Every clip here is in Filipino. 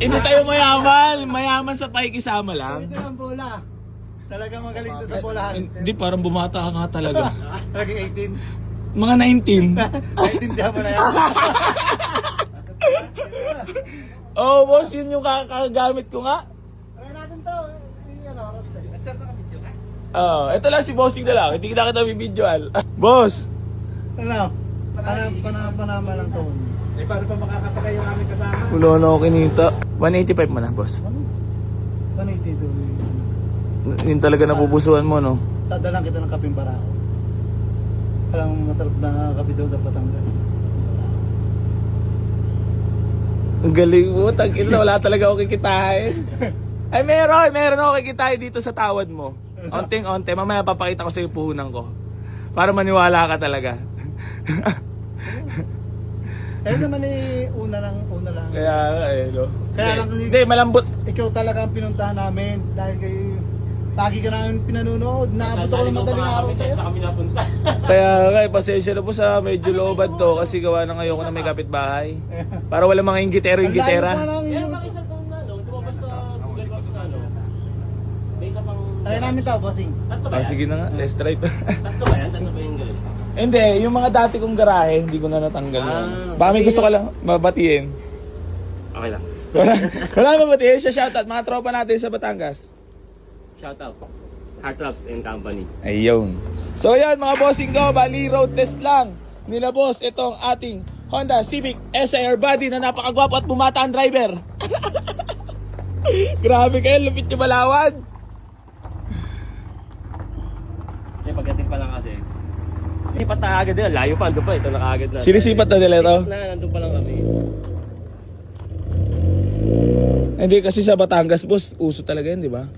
Hindi tayo mayaman. Mayaman sa pakikisama lang. Ito ang bola. Talagang magaling to sa bolahan. Hindi, parang bumata ka nga talaga. Talagang 18. Mga 19. Naintindihan mo na yan. Oh, boss, yun yung kakagamit ko nga. Kaya natin to. Saan na kami dyan? Ito lang si bossing na lang. Hindi kita bibidyoan. Boss! Ano? Panama lang to. Eh, paano pa makakasakay yung aming kasama? Wala na ako kinita. 185 mo na, boss. 182. Yun talaga napupusuan mo, no? Tadalang kita ng kaping barako. Alam mo masarap na kape daw sa Batangas. Ang galing mo. Tag-ina, wala talaga ako kikitain. Ay, meron ako kikitain dito sa tawad mo. Onting-onte. Mamaya papakita ko sa iyo puhunan ko. Para maniwala ka talaga. Eh naman una lang. Kaya nga no? Kaya lang Hindi, malambot. ikaw talaga ang pinuntahan namin dahil kayo lagi ka namin pinunood. Naabot ako ng madaling araw sa'yo. Kaya nga, pasensya na po sa medyo lobad to kasi gawa na ngayon ko na may kapitbahay. Para wala mga inggitero-inggitera. Tayo namin tao, bossing. Sige na nga, let's drive. Tatlo ba yan? Tatlo ba yung galit? Hindi, yung mga dati kong garahe, hindi ko na natanggal yun. Baka may gusto ka lang mabatiin. Okay lang. Wala mabatiin siya, shoutout mga tropa natin sa Batangas. Shout out. Heart Drops and Company. Ayun. So yan mga bossing ko, bali road test lang nila boss itong ating Honda Civic SIR body na napakagwapo at bumata ang driver. Grabe kayo, lupit yung balawan. Hindi, pagdating pa lang kasi. Sipat na agad yun. Layo pa, andun pa. Ito nakaagad na. Sinisipat na nila ito? Nandun pa lang kami. Hindi kasi sa Batangas boss, uso talaga yun, di ba?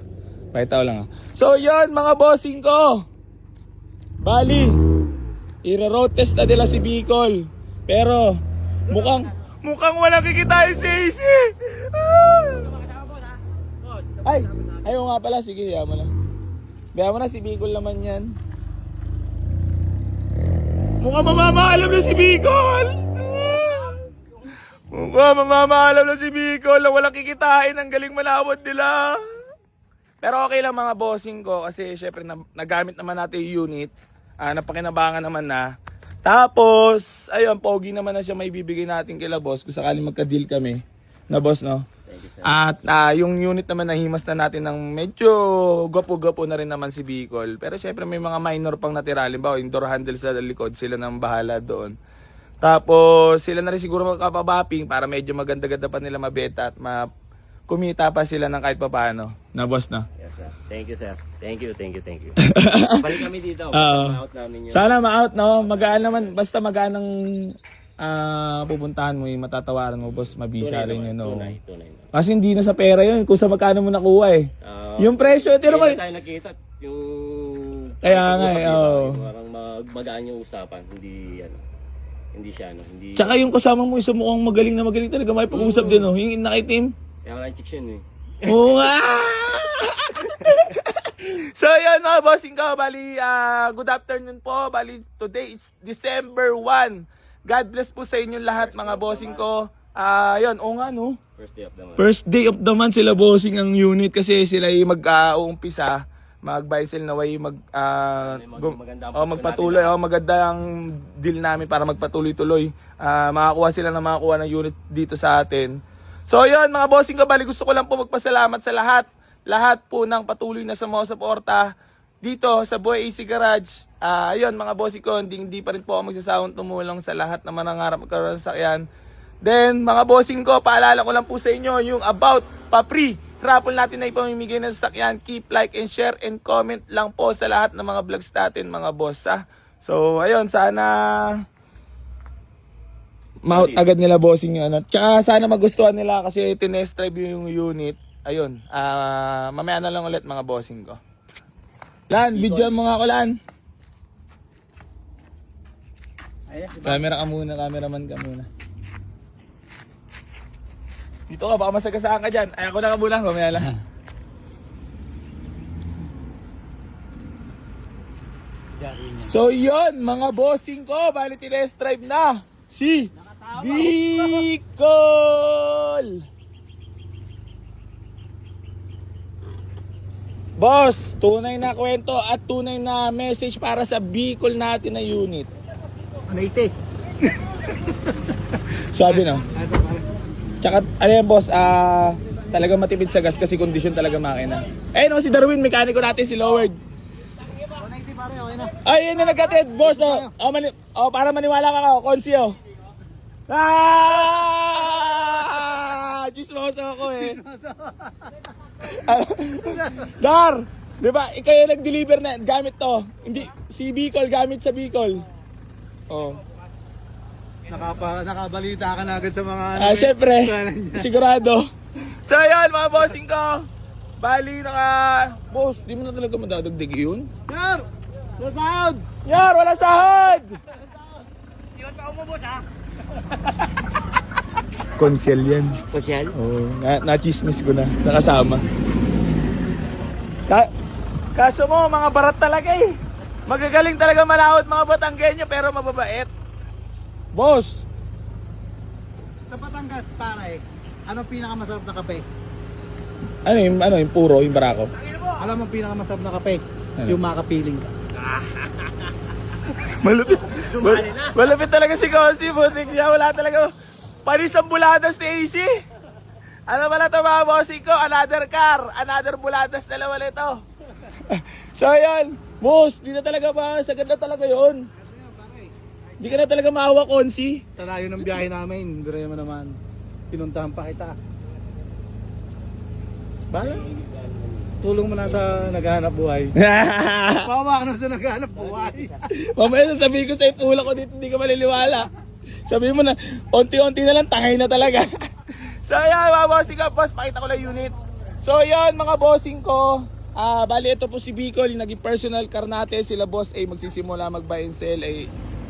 Pakita ko lang ah. So yun mga bossing ko. Bali, ira-road test na nila si Bicol. Pero mukhang walang kikitain si AC. Ay, ayaw nga pala. Sige, hayaan mo na. Hayaan mo na, si Bicol naman yan. Mukhang mamamaalam na si Bicol. Mukhang mamamaalam na si Bicol na walang kikitain. Ang galing malawad nila. Pero okay lang mga bossing ko kasi syempre nagamit naman natin yung unit. Napakinabangan naman na. Tapos, ayun, pogi naman na siya may bibigay natin kila boss kung sakaling magka-deal kami. Na boss, no? At yung unit naman nahimas na natin ng medyo gwapo-gwapo na rin naman si Bicol. Pero syempre may mga minor pang natira. Halimbawa, yung door handle sa likod, sila nang bahala doon. Tapos, sila na rin siguro magkapabaping para medyo maganda-ganda pa nila mabeta at kumita pa sila ng kahit papaano. Na boss na. Yes, sir. Thank you, sir. Thank you. Balik kami dito. Ma-out namin yun. Sana ma-out, no? Magaan naman. Basta magaan ng pupuntahan mo, yung matatawaran mo, boss. Mabisa rin yun, no? Tunay. Kasi hindi na sa pera yun. Kung sa magkano mo nakuha eh. Yung presyo, tiro mo. Hindi tayo nakita. Yung... Kaya nga eh, Parang magaan yung usapan. Hindi siya, no? Hindi... Tsaka yung kasama mo, isa mukhang magaling na magaling talaga. May pag-usap din, no? Yung nakitim. Kaya wala yung chicks yun, eh. Oo nga! So yun mga bossing ko, bali good afternoon po. Bali today is December 1. God bless po sa inyo lahat mga bossing ko. Yun, oo nga no. First day of the month sila bossing ang unit kasi sila yung mag-uumpisa. Mag-buy sell na way magpatuloy. Maganda ang deal namin para magpatuloy-tuloy. Makakuha sila ng makakuha ng unit dito sa atin. So yun mga bossing ko, bali gusto ko lang po magpasalamat sa lahat. Lahat po ng patuloy na sumusuporta dito sa Boy AC Garage. Ayun mga bossing ko, hindi pa rin po ako magsasawang tumulong sa lahat na manangarap magkaroon sa sakyan. Then mga bossing ko, paalala ko lang po sa inyo yung about pa-free raffle natin na ipamimigay ng sasakyan. Keep like and share and comment lang po sa lahat ng mga vlogs natin mga boss ha. So ayun, sana ma-out agad nila bossing yun. Tsaka sana magustuhan nila kasi tinest drive yung unit. Ayun, mamaya na lang ulit mga bossing ko. Lan, video mo nga ako Lan. Camera ka muna, cameraman ka muna. Dito ka, baka masagasaan ka dyan. Ay, ako na ka muna, mamaya lang. So yun, mga bossing ko, bali tinest drive na si Bicol! Boss, tunay na kwento at tunay na message para sa Bicol natin na unit. Ano ite? Sabi no? Tsaka, ano yan boss, talagang matipid sa gas kasi kondisyon talaga makina. Eh no, si Darwin, mekaniko natin, si Loward. Ano ite pare, okay na. Ay, yun na nagkatid, boss. Para maniwala ka ako, Konsi oh. Chismoso ako eh. Dar, di ba, ikaw yung nag-deliver na gamit to. Hindi, si Bicol, gamit sa Bicol. Oh. Nakabalita ka na agad sa mga Syempre, kanan niya. sigurado. So yun, mga bossing ko. Bali, boss, di mo na talaga madadagdag yun? Yar! The sound! Yar, wala sahod! Iwan pa umubos ha? Konsyel yan. Social? Oo, na-chismis ko na. Nakasama. Kaso mo, mga barat talaga eh. Magagaling talaga malawot mga Batanggenyo pero mababait. Boss! Sa Batangas pare, anong pinakamasarap na kape? Ano yung puro, yung barako? Alam mo ang pinakamasarap na kape? Ano? Yung makapiling ka. Malupit. Malupit talaga si Konsi. Butik niya. Wala talaga. Panisang buladas ni AC. Ano pala ito mga bossing ko? Another car. Another buladas na naman ito. So yan. Boss, di na talaga ba? Sagad na talaga yun. Di ka na talaga maawa, Konsi. Sa layo ng biyahe namin, dire mo naman. Pinuntahan pa kita. Bala? Tulong mo na sa naghahanap buhay. Mawa ka na sa naghahanap buhay. Mamaya sasabihin ko sa ipula ko dito, hindi ka maliliwala. Sabihin mo na, onti-onti na lang, tangay na talaga. So yan, mga bossing ko, boss, pakita ko lang unit. So yan, mga bossing ko, bali ito po si Bicol, yung naging personal car natin. Sila boss ay magsisimula mag-buy and sell.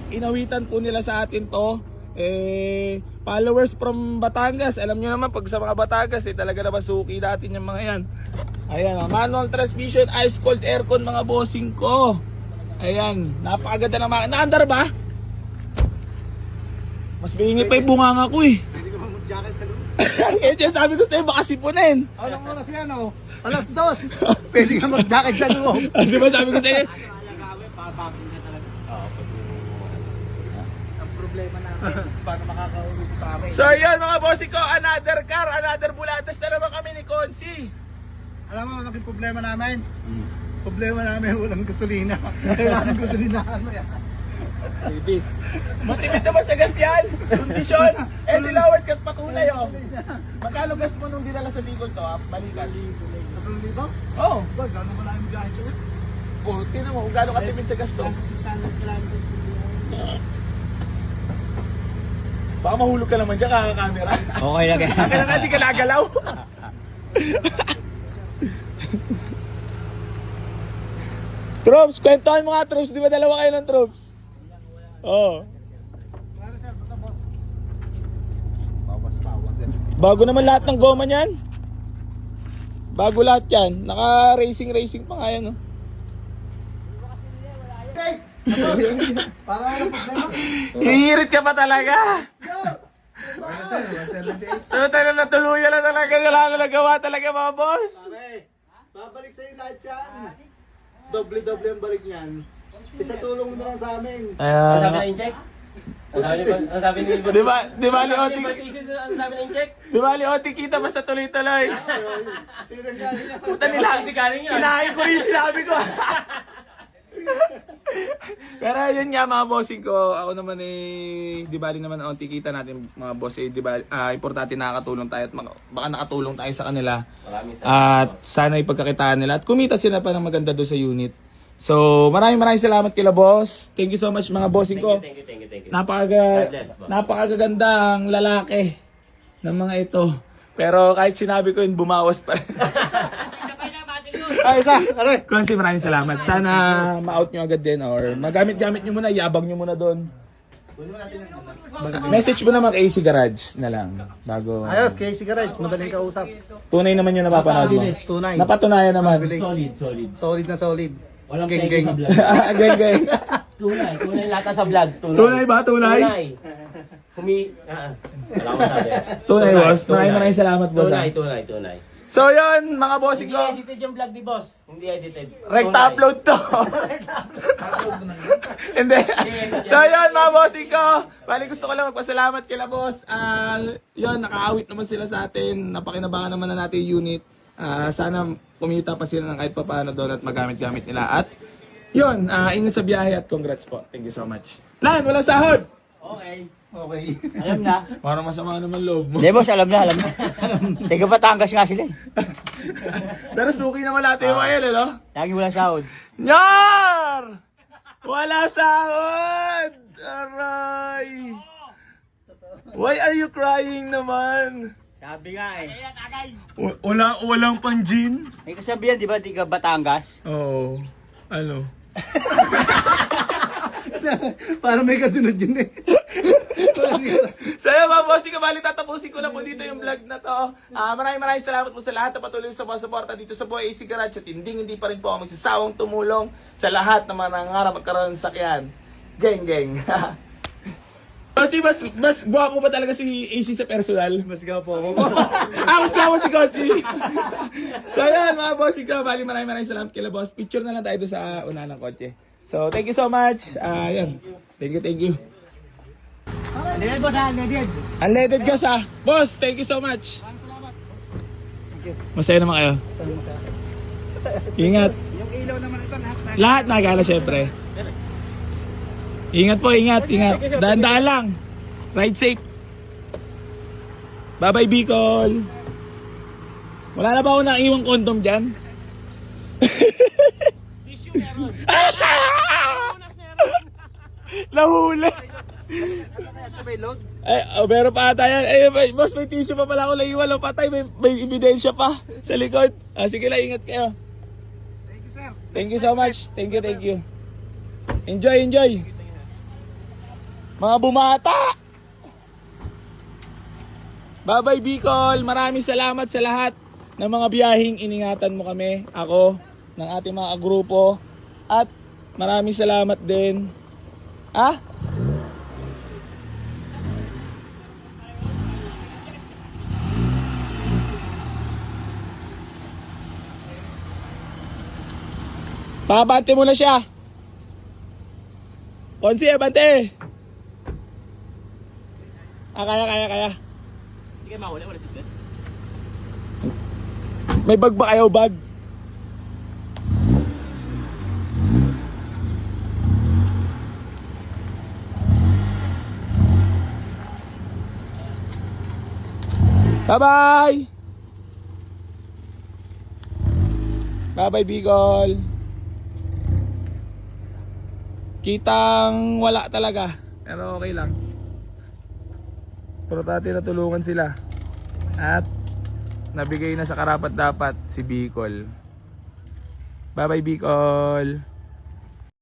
Inawitan po nila sa atin to. Followers from Batangas. Alam nyo naman, pag sa mga Batangas, talaga naman suki natin yung mga yan. Ayan, manual transmission, ice cold aircon mga bossing ko. Ayan, napakaganda ng makina. Naandar ba? Mas bingi pa yung bunganga ko eh. Hindi ka mag-jacket sa loob. Eh, dyan sabi ko sa'yo, baka sipunin. Anong oras yan o? Alas 2. Pwede ka mag-jacket sa loob. Di ba sabi ko sa'yo? Ang problema namin, paano makakauwi si pare? So yun mga bossing ko, another car, another bulatas na naman kami ni Konsi. Alam mo, ang problema namin? Problema namin, walang gasolina. Kailangan gasolinahan mo yan. Matipid naman sa gas yan. Kondisyon. Si Loward kat patunay oh. Magkano gas mo nung dinala sa Bicol to? Balikan. 3,000? Oh. Ba, gano'n mo namin gahin siya? Oh, tingnan mo kung gaano katipid sa gas to. 600 kilometers. Baka mahulog ka naman dyan, kaka-camera. Okay lang eh. Kaya nga di ka nagalaw. Troops, kwentuhan mo nga troops. Di ba dalawa kayo ng troops? Oo. Ano sir, basta boss? Bago naman lahat ng goma niyan. Bago lahat yan. Naka-racing pa nga yan. Oh. Okay! Para walang problema. Hihirit ka pa talaga. Ano sir, 178. Tayo na tuluyan na talaga. Wala na nagawa talaga mga boss. Pare, babalik sa'yo lahat yan. Doble-doble ang balik niyan. Isa tulong mo na lang sa amin. Ano sabi na in-check? Ano sabi ni Di ba ni Oti? Ano sabi na in-check? Di ba ni Oti kita basta tuloy-tuloy? Sino ang galing niya? Puta nila. Si Karing yun. Kinain ko rin yung sinabi ko. Pero yun nga mga bossing ko, ako naman di bali naman onti kita natin mga boss di bali, importante nakakatulong tayo at baka nakatulong tayo sa kanila. Maraming At sana ipagkakitaan nila at kumita sila pa ng maganda doon sa unit. So maraming salamat kila boss. Thank you so much mga bossing ko. Thank you. Napakagandang lalaki ng mga ito. Pero kahit sinabi ko yun, bumawas pa rin. Ay, isa! Aray! Konsi, maraming salamat. Sana ma-out nyo agad din or magamit-gamit nyo muna, yabang nyo muna doon. Message mo naman kay AC Garage na lang. Bago. Ayos, kay Cigarettes, madaling kausap. Tunay naman yung napapanood mo. Tunay. Napatunayan naman. Solid. Solid na solid. Walang Geng, peke geng. sa vlog. Geng. Tunay lahat sa vlog. Tunay ba? Tunay? Salamat sabi. Tunay, boss. Maraming salamat, boss. Tunay. So yun, mga bossing Hindi ko. edited yung vlog ni boss. Hindi edited. Rekta upload to. Hindi. So yun, mga bossing ko. Bali gusto ko lang magpasalamat kila boss. Yun, nakaawit naman sila sa atin. Napakinabangan naman na natin yung unit. Sana kumita pa sila ng kahit pa paano doon at magamit-gamit nila. At yun, ingat sa biyahe at congrats po. Thank you so much. Lan, walang sahod! Okay. Okay. Alam na. Parang masama naman loob mo. Hindi boss, alam na. Tiga Batangas nga sila eh. Pero suki naman natin yung ayun, no? Lagi walang sahod. Nyar! Wala sahod! Aray! Why are you crying naman? Sabi nga eh. Walang panjin? May kasabihan, di ba, tiga Batangas? Oo. Ano? Para may kasunod yun eh. So yun mga bossing ko, bali tatapusin ko na po dito yung vlog na to. Maraming salamat po sa lahat na patuloy sa mga suporta dito sa Boy AC Garage at hindi pa rin po ako magsasawang tumulong sa lahat na manangarap magkaroon ng sakyan. Geng. Kasi mas gwapo pa talaga si AC sa personal. Mas gapo ako. Mas gwapo si Kosi. So yan mga bossing ko, bali maraming salamat kila boss. Picture na lang tayo doon sa una ng kotse. So thank you so much. Yan. Thank you. Unleaded boss ha, unleaded. Unleaded gas Boss, thank you so much. Masaya naman kayo. Ingat. Yung ilaw naman ito lahat na. Lahat nagala syempre. Ingat po, ingat. Daan-daan lang. Ride safe. Bye-bye Bicol. Wala na ba ako naiwang kondom dyan? Tissue meron. Nahuli. May load. Meron pa ata yan. Boss, may tissue pa pala ako naiwan. Patay, may ebidensya pa sa likod. Sige lang, ingat kayo. Thank you, sir. Thank you so much. Thank you. Enjoy. Mga bumata! Bye-bye Bicol. Maraming salamat sa lahat ng mga biyaheng iningatan mo kami. Ako, ng ating mga grupo. At maraming salamat din. Pabante mo na siya. Konsi, abante. Kaya. Hindi kayo mahuli, wala sigurad. May bag ba kayo, bag? Bye-bye! Bye-bye, Bicol! Kitang wala talaga, pero okay lang. Pero dati natulungan sila. At nabigay na sa karapat dapat si Bicol. Bye-bye, Bicol!